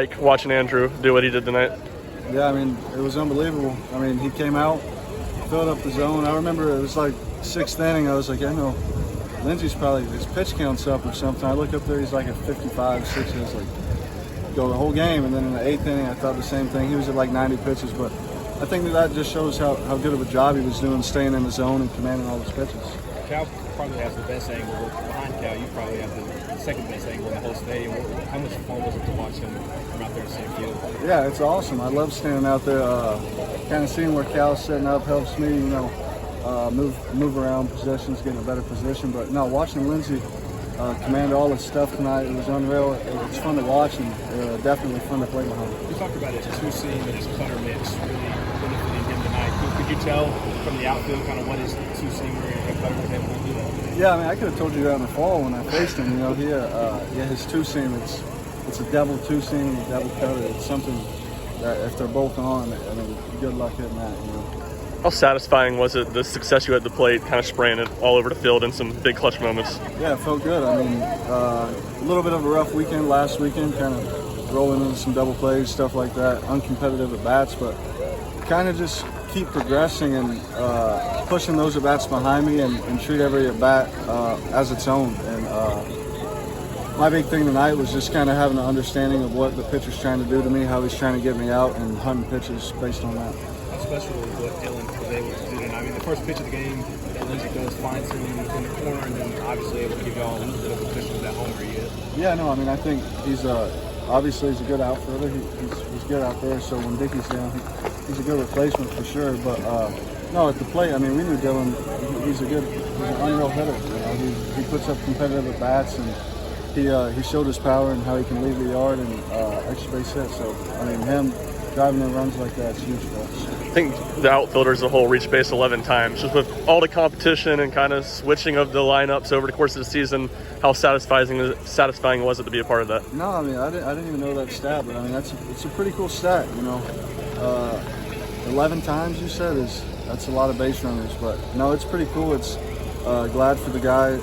Like watching Andrew do what he did tonight. Yeah, I mean, it was unbelievable. I mean, he came out, filled up the zone. I remember it was like sixth inning. I was like, I know Lindsey's probably, his pitch count's up or something. I look up there, he's like at 55, 60. I was like, go the whole game. And then in the eighth inning, I thought the same thing. He was at like 90 pitches. But I think that just shows how good of a job he was doing, staying in the zone and commanding all his pitches. Cal probably has the best angle. Behind Cal, you probably have the second best angle in the whole stadium. How much fun was it to watch him from out there in center field? Yeah, it's awesome. I love standing out there, kind of seeing where Cal's setting up helps me, move around possessions, getting a better position. But no, watching Lindsey command all his stuff tonight, it was unreal. It's fun to watch and definitely fun to play behind. You talked about his two-seam and his cutter mix really benefiting him tonight. Could you tell from the outfield kind of what his two-seamer and cutter was able to do? Yeah, I mean, I could have told you that in the fall when I faced him. His two-seam, it's a double two-seam and a double cutter. It's something that if they're both on, I mean, good luck hitting that, How satisfying was it, the success you had at the plate, kind of spraying it all over the field in some big clutch moments? Yeah, it felt good. I mean, a little bit of a rough weekend last weekend, kind of rolling into some double plays, stuff like that, uncompetitive at bats, but kind of just keep progressing and pushing those at bats behind me and treat every at bat as its own. And my big thing tonight was just kind of having an understanding of what the pitcher's trying to do to me, how he's trying to get me out, and hunting pitches based on that. How special was what Dylan was able to do tonight? I mean, the first pitch of the game, Lindsey goes, finds him in the corner, and then obviously able to give y'all a little bit of a cushion with that homer he hit. Yeah, no, I mean, I think he's obviously he's a good outfielder. He's good out there, so when Dickey's down, he's a good replacement for sure. But no, at the plate, I mean, we knew Dylan. He's an unreal hitter. He puts up competitive at bats, and he showed his power and how he can leave the yard and extra base hit. So I mean, him driving in runs like that is huge for us. I think the outfielders as a whole reached base 11 times. Just with all the competition and kind of switching of the lineups over the course of the season, how satisfying was it to be a part of that? No, I mean, I didn't even know that stat, but I mean, it's a pretty cool stat, 11 times you said that's a lot of base runners, but no, it's pretty cool. It's glad for the guy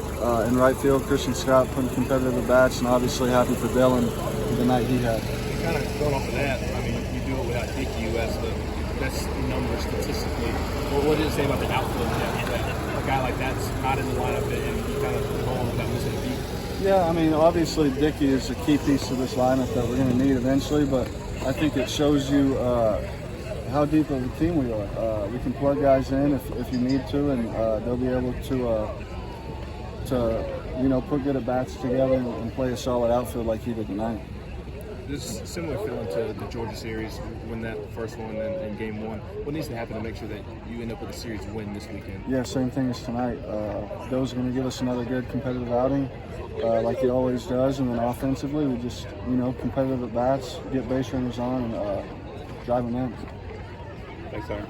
in right field, Christian Scott, putting competitive at bats, and obviously happy for Dylan for the night he had. Kind of going off of that, I mean, you do it without Dickey, who has the best numbers statistically. What did it say about the outfield that a guy like that's not in the lineup and you kind of go on without missing a beat? Yeah, I mean, obviously Dickey is a key piece to this lineup that we're going to need eventually, but I think it shows you how deep of a team we are. We can plug guys in if you need to, and they'll be able to put good at bats together and play a solid outfield like he did tonight. This is similar feeling to the Georgia series, win that first one in game one. What needs to happen to make sure that you end up with a series win this weekend? Yeah, same thing as tonight. Bill's going to give us another good competitive outing, like he always does, and then offensively we just, competitive at bats, get base runners on, and drive them in. Thanks, Hunter.